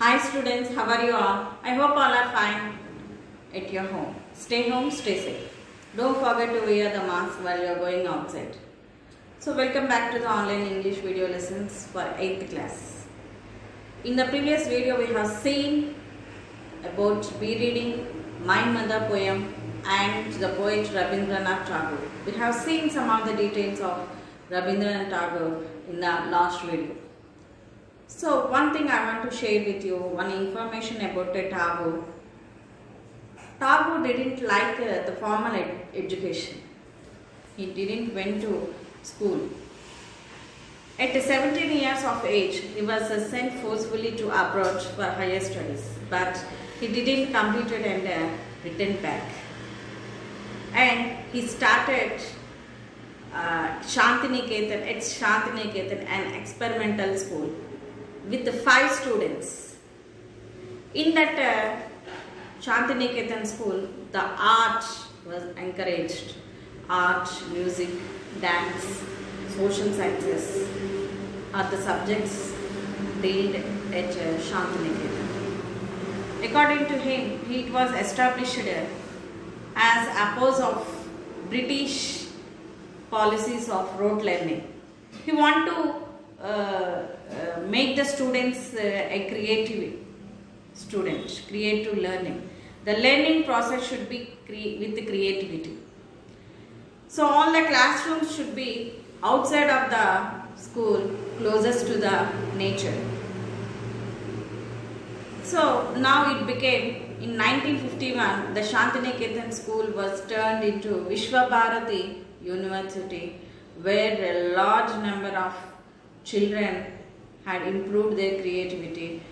Hi students, how are you all? I hope all are fine at your home, stay safe. Don't forget to wear the mask while you are going outside. So welcome back to the online English video lessons for 8th class. In the previous video we have seen about reading My Mother poem and the poet Rabindranath Tagore. We have seen some of the details of Rabindranath Tagore in the last video. So one thing I want to share with you, one information about Tagore. Tagore didn't like the formal education. He didn't went to school. At 17 years of age, he was sent forcefully to abroad for higher studies, but he didn't complete it and returned back. And he started Shantiniketan, an experimental school with 5 students. In that Shantiniketan school, the art was encouraged. Art, music, dance, social sciences are the subjects dealt at Shantiniketan. According to him, it was established as opposed of British policies of rote learning. He wanted to make the students a creative learning. The learning process should be with the creativity. So all the classrooms should be outside of the school, closest to the nature. So now it became, in 1951, the Shantiniketan school was turned into Vishwabharati University, where a large number of children had improved their creativity.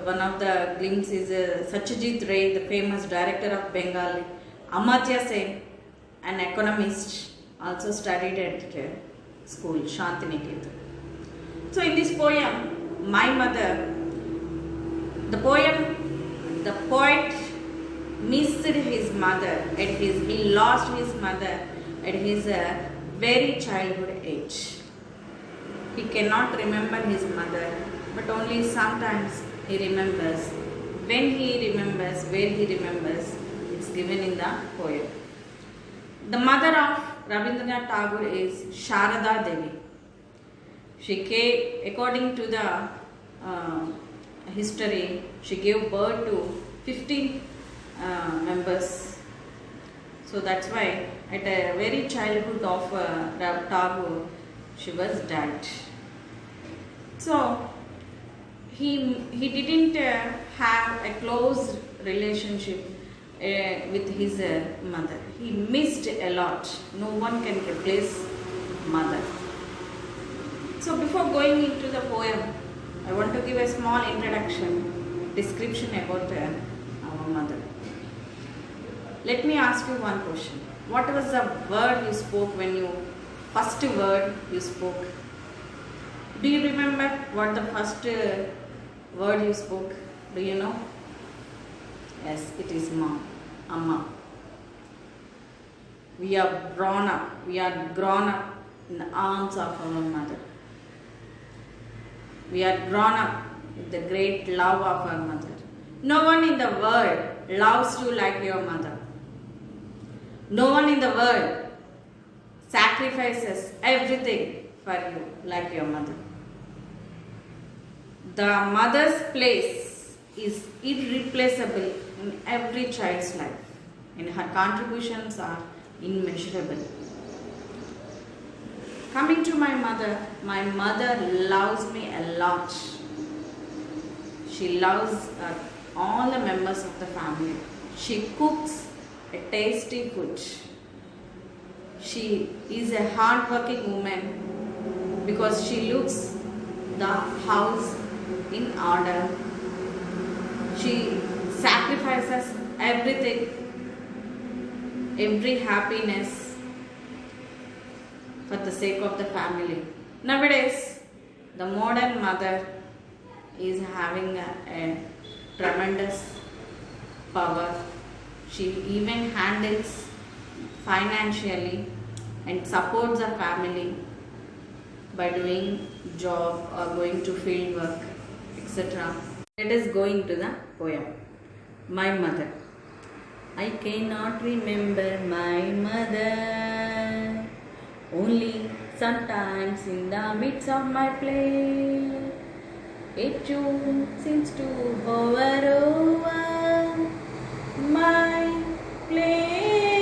One of the glimpses is Satyajit Ray, the famous director of Bengali. Amartya Sen, an economist, also studied at school, Shantiniketan. So in this poem, My Mother, the poet missed his mother, he lost his mother at his very childhood age. He cannot remember his mother, but only sometimes he remembers. When he remembers, where he remembers, it's given in the poem. The mother of Rabindranath Tagore is Sharada Devi. She gave, according to the history, she gave birth to 15 members. So that's why at a very childhood of Tagore, she was died. So he didn't have a close relationship with his mother. He missed a lot. No one can replace mother. So before going into the poem, I want to give a small introduction, description about our mother. Let me ask you one question. What was the word you spoke first word you spoke? Do you remember what the first word you spoke? Do you know? Yes, it is mom, amma. We are grown up in the arms of our mother. We are grown up with the great love of our mother. No one in the world loves you like your mother. No one in the world sacrifices everything for you like your mother. The mother's place is irreplaceable in every child's life, and her contributions are immeasurable. Coming to my mother loves me a lot. She loves all the members of the family. She cooks a tasty food. She is a hard-working woman because she looks the house in order. She sacrifices everything, every happiness for the sake of the family. Nowadays, the modern mother is having a tremendous power. She even handles financially and supports the family by doing job or going to field work, etc. Let us go into the poem. My mother. I cannot remember my mother, only sometimes in the midst of my play, a tune seems to hover over my playthings.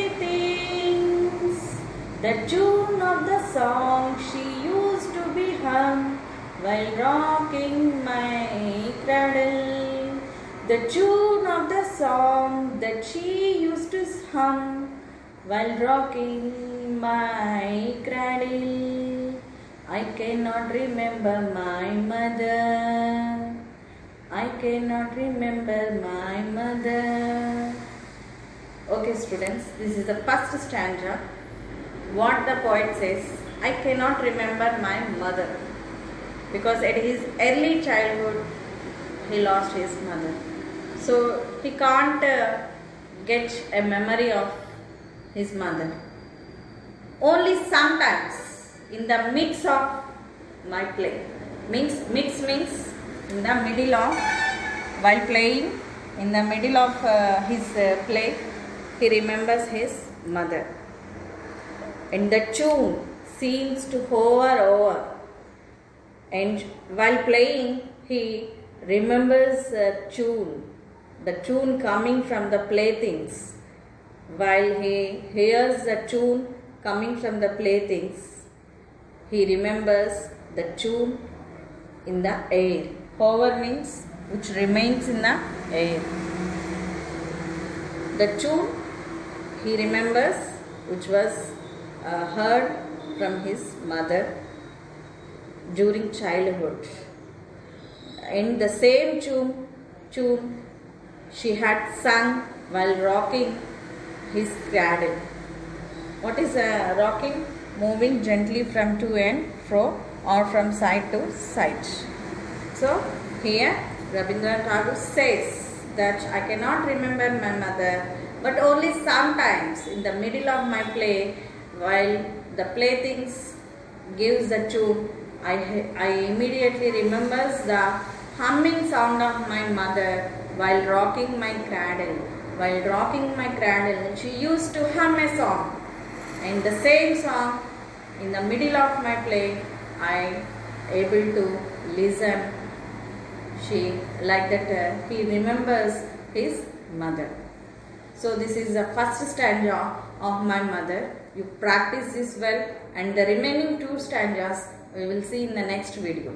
The tune of the song she used to be hummed while rocking my cradle. The tune of the song that she used to hum while rocking my cradle. I cannot remember my mother. I cannot remember my mother. Okay, students, this is the first stanza. What the poet says, I cannot remember my mother, because at his early childhood he lost his mother. So he can't get a memory of his mother. Only sometimes in the midst of my play. Mix means in the middle of, while playing, in the middle of his play, he remembers his mother. And the tune seems to hover over. And while playing, he remembers the tune coming from the playthings. While he hears the tune coming from the playthings, he remembers the tune in the air. Hover means which remains in the air. The tune he remembers, which was heard from his mother during childhood. And the same tune she had sung while rocking his cradle. What is rocking? Moving gently from to and fro or from side to side. So here Rabindranath Tagore says that I cannot remember my mother, but only sometimes in the middle of my play, while the playthings gives the tune, I immediately remembers the humming sound of my mother while rocking my cradle. While rocking my cradle, she used to hum a song, and the same song in the middle of my play, I able to listen. She like that he remembers his mother. So this is the first stanza of my mother. You practice this well, and the remaining two stanzas we will see in the next video.